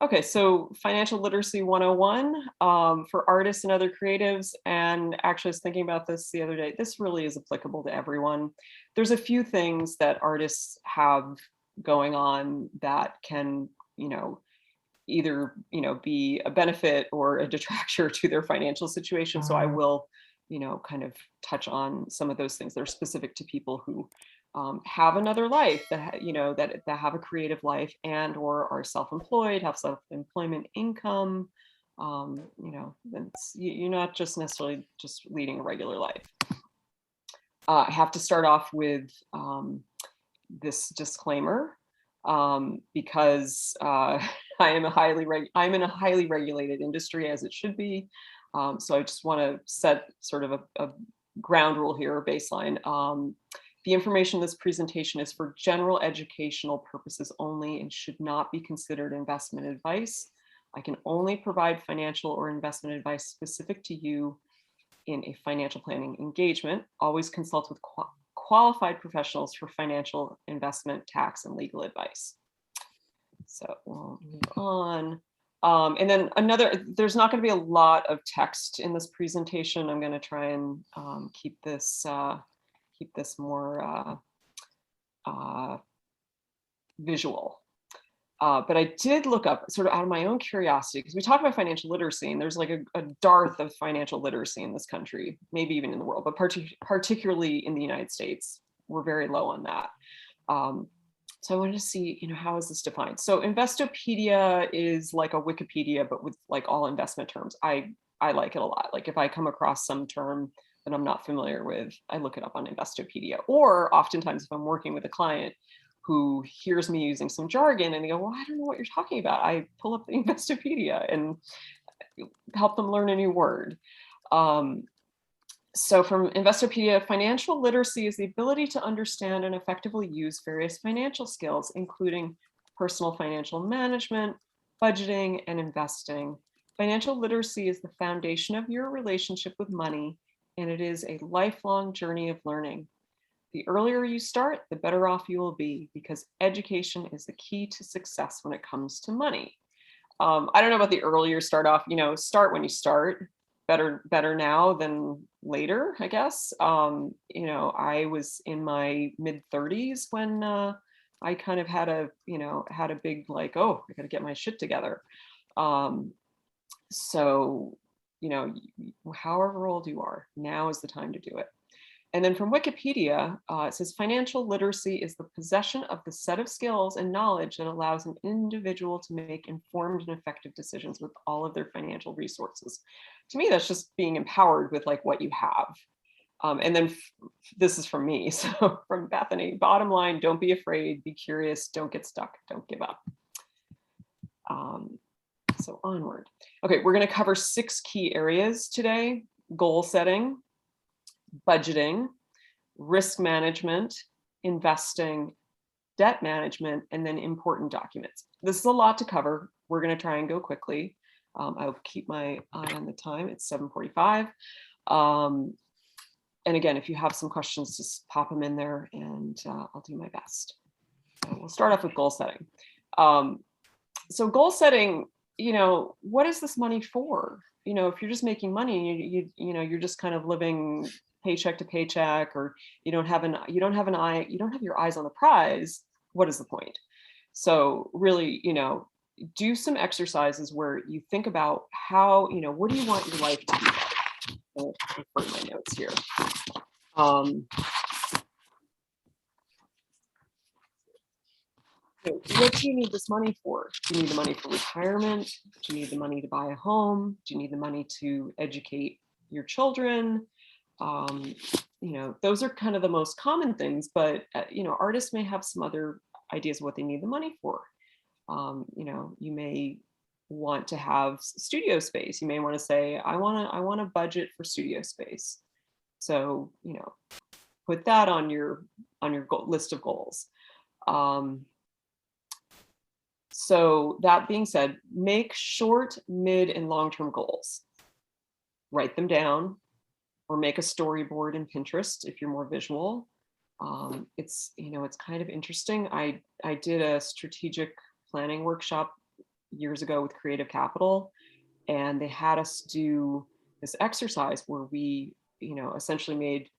Okay, so financial literacy 101 for artists and other creatives. And actually, I was thinking about this the other day. This really is applicable to everyone. There's a few things that artists have going on that can, either, be a benefit or a detractor to their financial situation. So I will, kind of touch on some of those things that are specific to people who have another life that have a creative life and or are self-employed, have self-employment income. You're not just necessarily just leading a regular life. I have to start off with this disclaimer because I'm in a highly regulated industry, as it should be. So I just want to set sort of a ground rule here, a baseline. The information in this presentation is for general educational purposes only and should not be considered investment advice. I can only provide financial or investment advice specific to you in a financial planning engagement. Always consult with qualified professionals for financial, investment, tax, and legal advice. So we'll move on. And then there's not going to be a lot of text in this presentation. I'm going to try and keep this more visual. But I did look up, sort of out of my own curiosity, because we talk about financial literacy, and there's like a dearth of financial literacy in this country, maybe even in the world, but particularly in the United States, we're very low on that. So I wanted to see, how is this defined? So Investopedia is like a Wikipedia, but with like all investment terms. I like it a lot. Like if I come across some term that I'm not familiar with, I look it up on Investopedia. Or oftentimes if I'm working with a client who hears me using some jargon and they go, well, I don't know what you're talking about, I pull up the Investopedia and help them learn a new word. So from Investopedia, financial literacy is the ability to understand and effectively use various financial skills, including personal financial management, budgeting, and investing. Financial literacy is the foundation of your relationship with money, and it is a lifelong journey of learning. The earlier you start, the better off you will be, because education is the key to success when it comes to money. I don't know about the earlier start off, start when you start. Better now than later, I guess. I was in my mid 30s when I kind of had a big like, oh, I got to get my shit together. So, however old you are, now is the time to do it. And then from Wikipedia, it says financial literacy is the possession of the set of skills and knowledge that allows an individual to make informed and effective decisions with all of their financial resources. To me, that's just being empowered with like what you have. And then this is from me. So from Bethany, bottom line, don't be afraid, be curious, don't get stuck, don't give up. So onward. Okay, we're going to cover 6 key areas today: goal setting, budgeting, risk management, investing, debt management, and then important documents. This is a lot to cover. We're going to try and go quickly. I'll keep my eye on the time. It's 7:45. And again, if you have some questions, just pop them in there and I'll do my best. So we'll start off with goal setting. So goal setting, what is this money for? If you're just making money, you're just kind of living paycheck to paycheck, or you don't have your eyes on the prize, what is the point? So really, do some exercises where you think about how, what do you want your life to be like? I'll refer my notes here. What do you need this money for? Do you need the money for retirement? Do you need the money to buy a home? Do you need the money to educate your children? Those are kind of the most common things, but artists may have some other ideas of what they need the money for. You may want to have studio space. You may want to say, I want to budget for studio space. So, put that on your list of goals. So that being said, make short, mid, and long-term goals. Write them down, or make a storyboard in Pinterest if you're more visual. It's kind of interesting. I did a strategic planning workshop years ago with Creative Capital, and they had us do this exercise where we, essentially made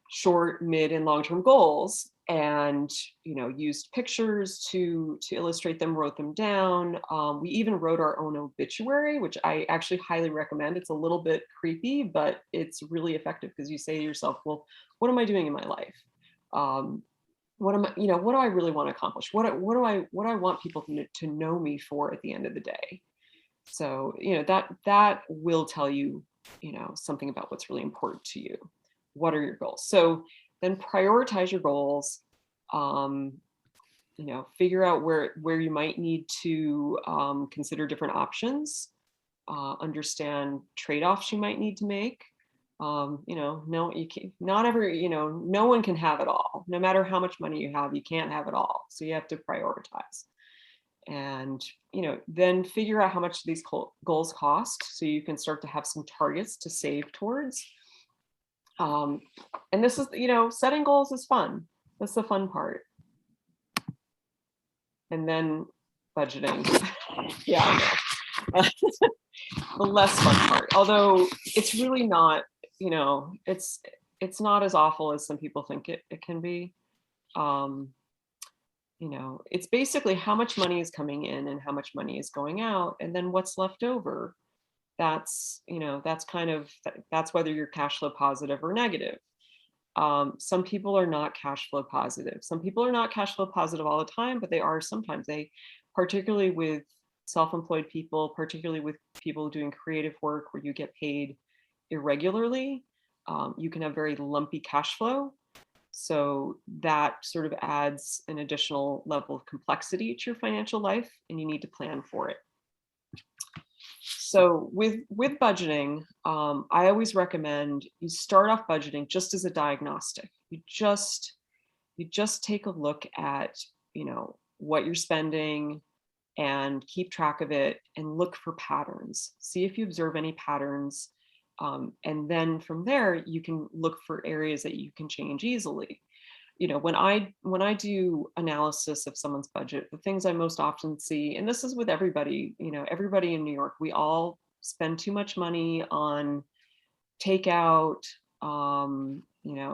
short, mid, and long-term goals, and used pictures to illustrate them, wrote them down. We even wrote our own obituary, which I actually highly recommend. It's a little bit creepy, but it's really effective, because you say to yourself, well, what am I doing in my life? What do I really want to accomplish? What do I want people to know me for at the end of the day? So, that will tell you, something about what's really important to you. What are your goals? So then prioritize your goals. Figure out where you might need to consider different options. Understand trade-offs you might need to make. No, you can't, no one can have it all. No matter how much money you have, you can't have it all. So you have to prioritize. And, then figure out how much these goals cost, so you can start to have some targets to save towards. And this is, setting goals is fun. That's the fun part. And then budgeting. Yeah, I know. The less fun part, although it's really not, it's not as awful as some people think it can be. It's basically how much money is coming in and how much money is going out, and then what's left over. That's that's whether you're cash flow positive or negative. Some people are not cash flow positive. Some people are not cash flow positive all the time, but they are sometimes. Particularly with self-employed people, particularly with people doing creative work where you get paid irregularly, you can have very lumpy cash flow. So that sort of adds an additional level of complexity to your financial life, and you need to plan for it. So with budgeting, I always recommend you start off budgeting just as a diagnostic. You just take a look at, what you're spending, and keep track of it, and look for patterns. See if you observe any patterns. And then from there, you can look for areas that you can change easily. When I do analysis of someone's budget, the things I most often see, and this is with everybody, everybody in New York, we all spend too much money on takeout,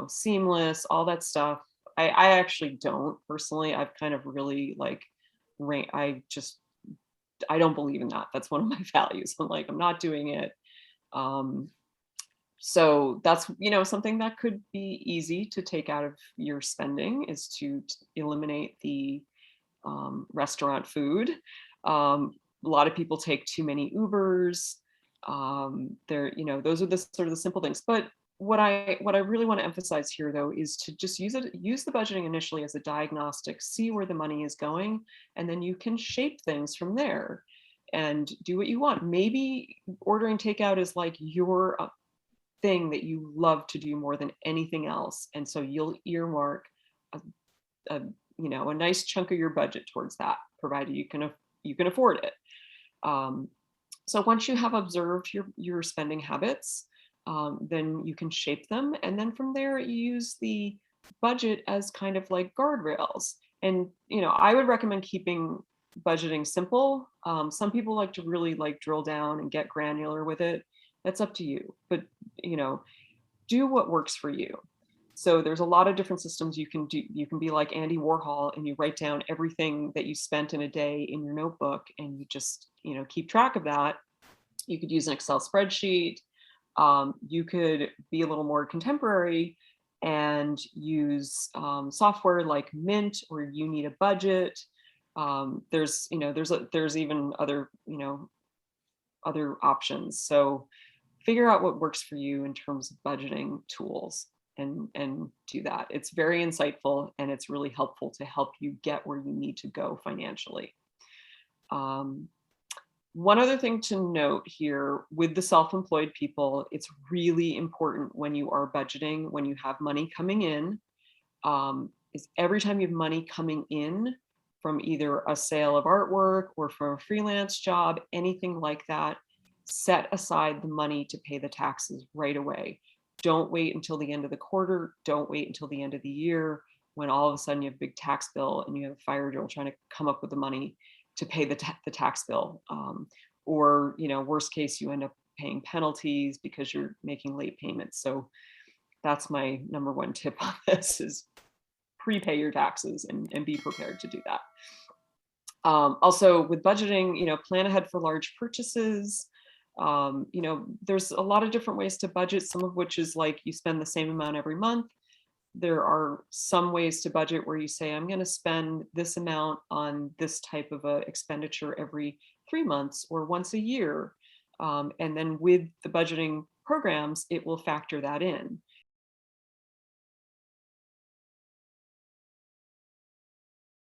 seamless, all that stuff. I actually don't personally. I've kind of really I don't believe in that. That's one of my values. I'm not doing it. So that's, something that could be easy to take out of your spending, is to eliminate the restaurant food. A lot of people take too many Ubers. Those are the sort of the simple things. But what I really want to emphasize here, though, is to just use the budgeting initially as a diagnostic, see where the money is going, and then you can shape things from there and do what you want. Maybe ordering takeout is like your thing that you love to do more than anything else, and so you'll earmark a nice chunk of your budget towards that, provided you can afford it. So once you have observed your spending habits, then you can shape them, and then from there you use the budget as kind of like guardrails. And I would recommend keeping budgeting simple. Some people like to really drill down and get granular with it. That's up to you, but do what works for you. So there's a lot of different systems you can do. You can be like Andy Warhol, and you write down everything that you spent in a day in your notebook, and you just keep track of that. You could use an Excel spreadsheet. You could be a little more contemporary and use software like Mint or You Need a Budget. There's even other other options. So figure out what works for you in terms of budgeting tools, and do that. It's very insightful, and it's really helpful to help you get where you need to go financially. One other thing to note here with the self-employed people, it's really important when you are budgeting, when you have money coming in, is every time you have money coming in from either a sale of artwork or from a freelance job, anything like that, set aside the money to pay the taxes right away. Don't wait until the end of the quarter. Don't wait until the end of the year when all of a sudden you have a big tax bill and you have a fire drill trying to come up with the money. to pay the tax bill. Or, worst case, you end up paying penalties because you're making late payments. So that's my number one tip on this is prepay your taxes and be prepared to do that. Also with budgeting, plan ahead for large purchases. There's a lot of different ways to budget, some of which is like you spend the same amount every month. There are some ways to budget where you say, I'm going to spend this amount on this type of a expenditure every 3 months or once a year. And then with the budgeting programs, it will factor that in.